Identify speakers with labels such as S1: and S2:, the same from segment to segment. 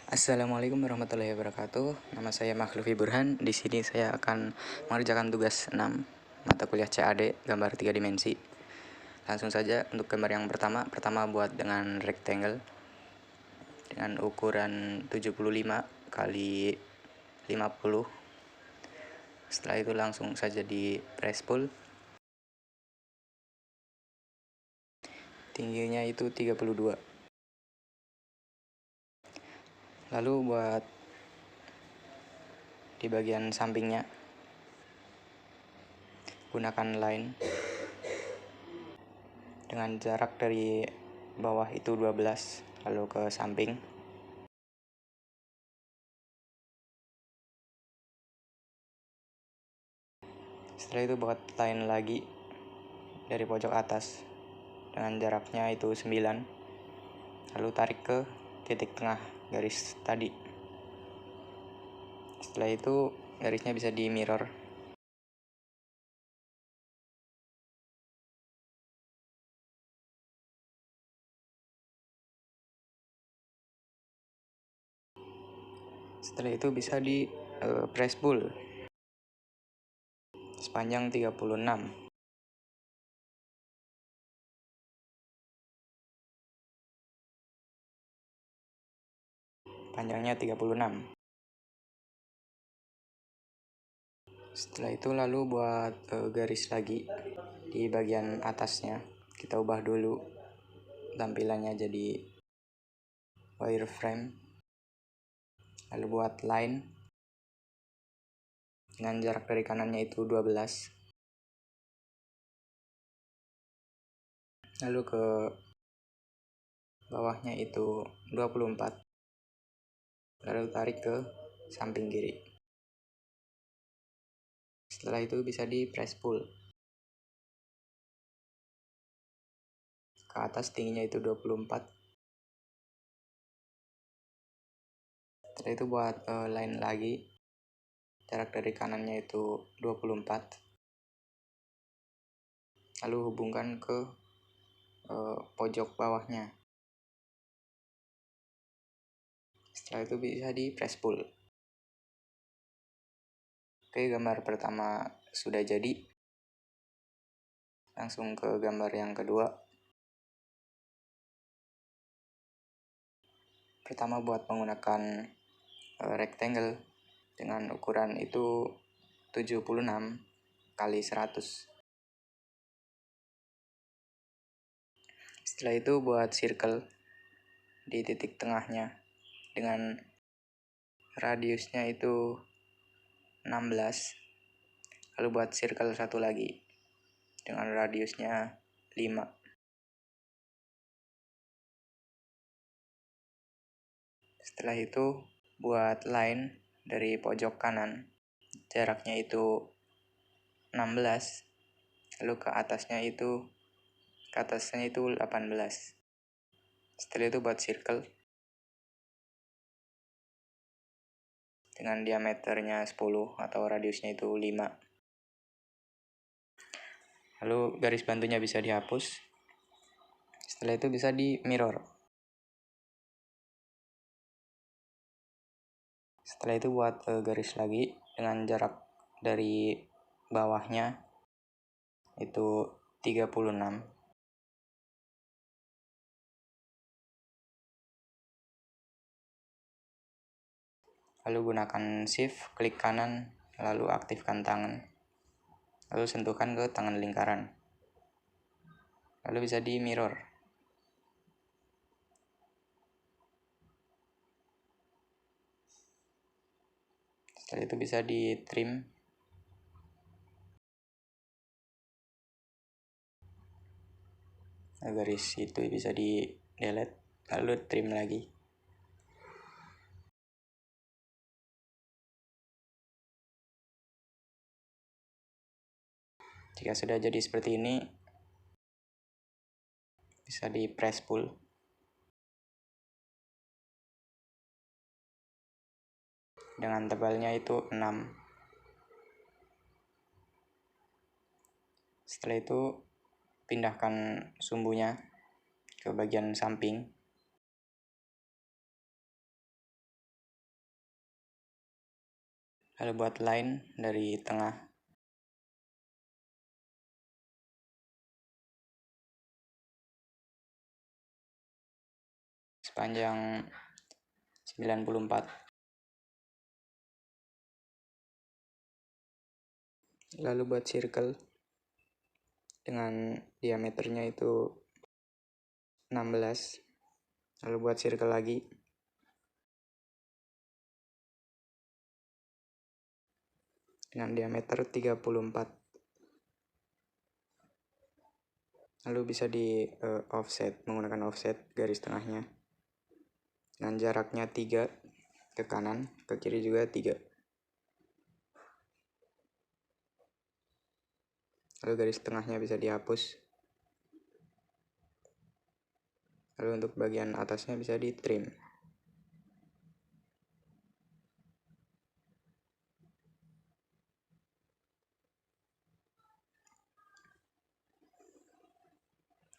S1: Assalamualaikum warahmatullahi wabarakatuh. Nama saya Makhlufi Burhan. Di sini saya akan mengerjakan tugas 6 mata kuliah CAD gambar 3 dimensi. Langsung saja untuk gambar yang pertama buat dengan rectangle dengan ukuran 75 kali 50. Setelah itu langsung saja di press pull. Tingginya itu 32. Lalu buat di bagian sampingnya gunakan line dengan jarak dari bawah itu 12 lalu ke samping. Setelah itu buat line lagi dari pojok atas dengan jaraknya itu 9, lalu tarik ke titik tengah garis tadi. Setelah itu garisnya bisa di mirror. Setelah itu bisa di press pull sepanjang 36. Panjangnya 36. Setelah itu lalu buat garis lagi di bagian atasnya. Kita ubah dulu tampilannya jadi wireframe. Lalu buat line dengan jarak dari kanannya itu 12. Lalu ke bawahnya itu 24. Lalu tarik ke samping kiri. Setelah itu bisa di press pull ke atas, tingginya itu 24. Setelah itu buat line lagi, jarak dari kanannya itu 24. Lalu hubungkan ke pojok bawahnya. Setelah itu bisa di press pull. Oke, gambar pertama sudah jadi. Langsung ke gambar yang kedua. Pertama buat menggunakan rectangle dengan ukuran itu 76 kali 100. Setelah itu buat circle di titik tengahnya dengan radiusnya itu 16. Lalu buat circle satu lagi dengan radiusnya 5. Setelah itu buat line dari pojok kanan, jaraknya itu 16. Lalu ke atasnya itu 18. Setelah itu buat circle dengan diameternya 10 atau radiusnya itu 5. Lalu garis bantunya bisa dihapus. Setelah itu bisa di mirror. Setelah itu buat garis lagi dengan jarak dari bawahnya itu 36. Lalu gunakan shift, klik kanan, lalu aktifkan tangan. Lalu sentuhkan ke tangan lingkaran. Lalu bisa di mirror. Setelah itu bisa di trim. Garis itu bisa di delete, lalu trim lagi. Jika sudah jadi seperti ini, bisa di press pull. Dengan tebalnya itu 6. Setelah itu pindahkan sumbunya ke bagian samping. Lalu buat line dari tengah sepanjang 94. Lalu buat circle dengan diameternya itu 16. Lalu buat circle lagi dengan diameter 34. Lalu bisa di offset, menggunakan offset garis tengahnya dengan jaraknya 3 ke kanan, ke kiri juga 3. Lalu garis tengahnya bisa dihapus. Lalu untuk bagian atasnya bisa di trim.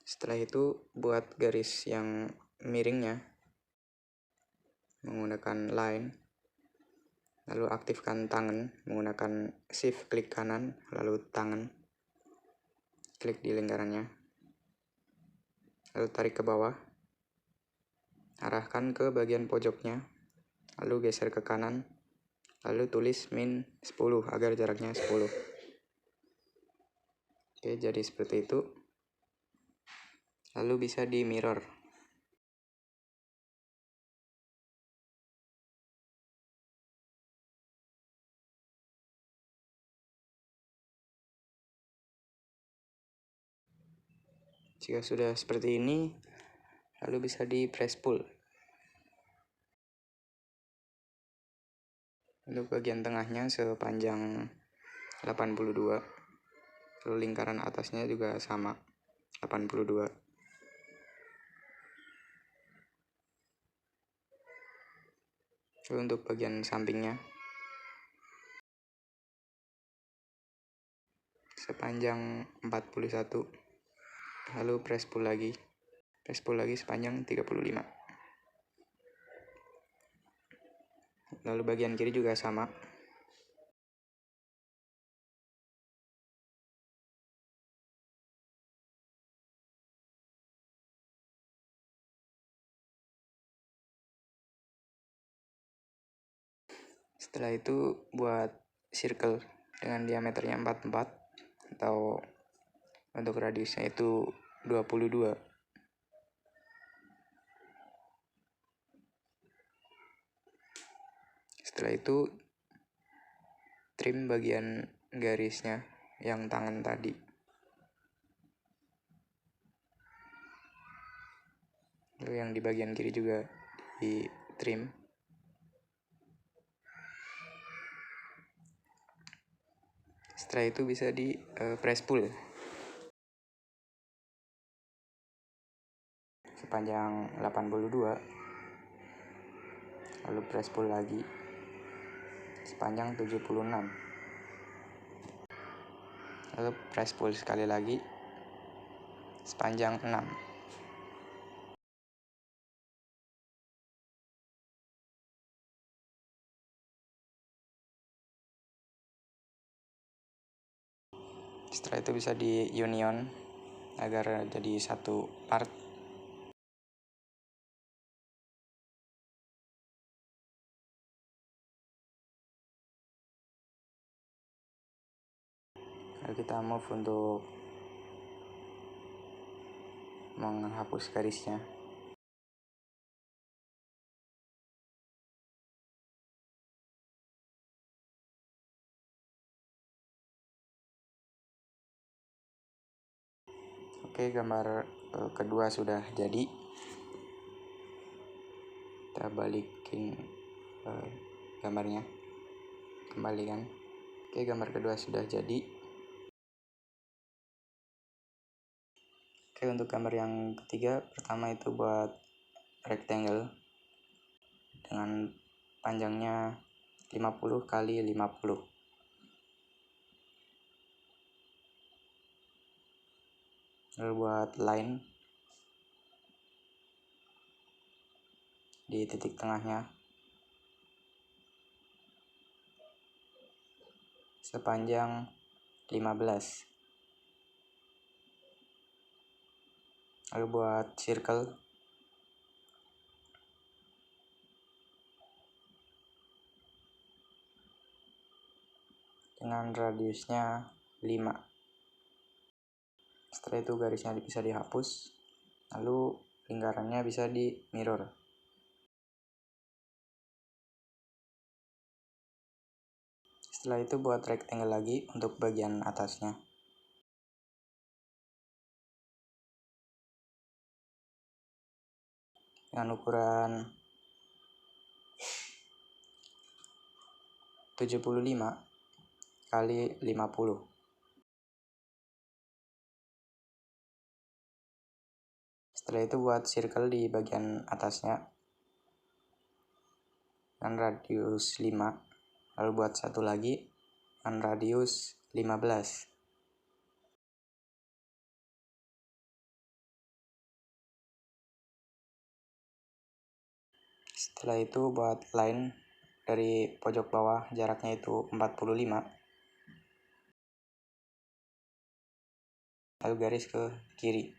S1: Setelah itu buat garis yang miringnya menggunakan line. Lalu aktifkan tangan menggunakan shift klik kanan, lalu tangan klik di lingkarannya. Lalu tarik ke bawah. Arahkan ke bagian pojoknya. Lalu geser ke kanan. Lalu tulis min 10 agar jaraknya 10. Oke, jadi seperti itu. Lalu bisa di mirror. Jika sudah seperti ini, lalu bisa di press pull. Untuk bagian tengahnya sepanjang 82. Lalu lingkaran atasnya juga sama, 82. Lalu untuk bagian sampingnya sepanjang 41. Lalu press pull lagi sepanjang 35. Lalu bagian kiri juga sama. Setelah itu buat circle dengan diameternya 44 atau untuk radiusnya itu 22. Setelah itu trim bagian garisnya yang tangan tadi. Lalu yang di bagian kiri juga di trim. Setelah itu bisa di press pull sepanjang 82. Lalu press pull lagi sepanjang 76. Lalu press pull sekali lagi sepanjang 6. Setelah itu bisa di union agar jadi satu part. Lalu kita move untuk menghapus garisnya. Oke, gambar kedua sudah jadi. Kita balikin gambarnya, kembalikan. Oke, gambar kedua sudah jadi. Oke, untuk gambar yang ketiga, pertama itu buat rectangle dengan panjangnya 50 kali 50. Lalu buat line di titik tengahnya. sepanjang 15. Lalu buat circle dengan radiusnya 5. Setelah itu garisnya bisa dihapus, lalu lingkarannya bisa di mirror. Setelah itu buat rectangle lagi untuk bagian atasnya. Dengan ukuran 75 kali 50. Setelah itu buat circle di bagian atasnya dengan radius 5. Lalu buat satu lagi dengan radius 15. Setelah itu buat line dari pojok bawah, jaraknya itu 45. Lalu garis ke kiri.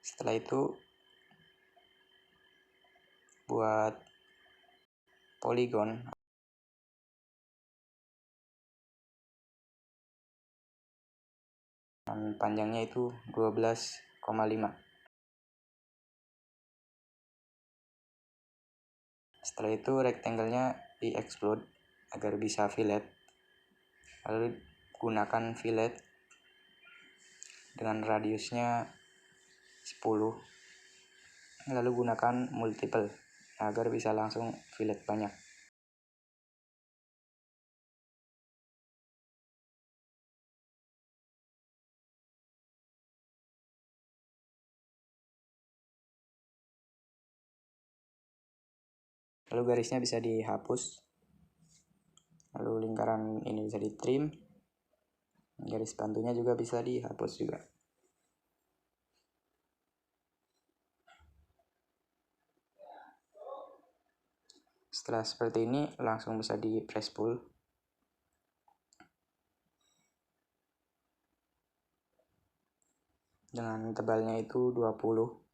S1: Setelah itu buat poligon dan panjangnya itu 12,5. Setelah itu rectangle-nya di-explode agar bisa fillet. Lalu gunakan fillet dengan radiusnya 10. Lalu gunakan multiple agar bisa langsung fillet banyak. Lalu garisnya bisa dihapus. Lalu lingkaran ini bisa di trim. Garis bantunya juga bisa dihapus juga. Setelah seperti ini langsung bisa di press pull. Dengan tebalnya itu 20.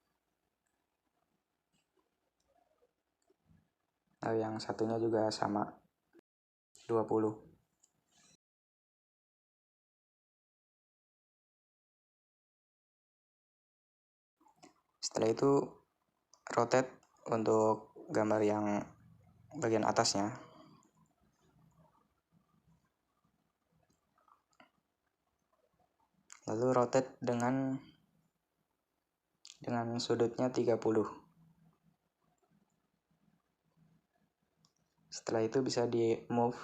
S1: Lalu yang satunya juga sama, 20. Setelah itu rotate untuk gambar yang bagian atasnya. Lalu rotate dengan sudutnya 30. Setelah itu bisa di move.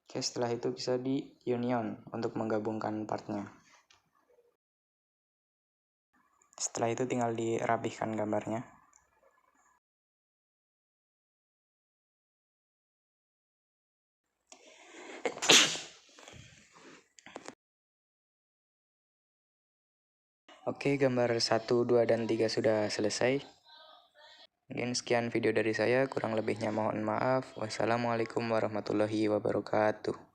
S1: Oke, setelah itu bisa di union untuk menggabungkan partnya. Setelah itu tinggal dirapihkan gambarnya. Oke, gambar 1, 2, dan 3 sudah selesai. Mungkin sekian video dari saya, kurang lebihnya mohon maaf. Wassalamualaikum warahmatullahi wabarakatuh.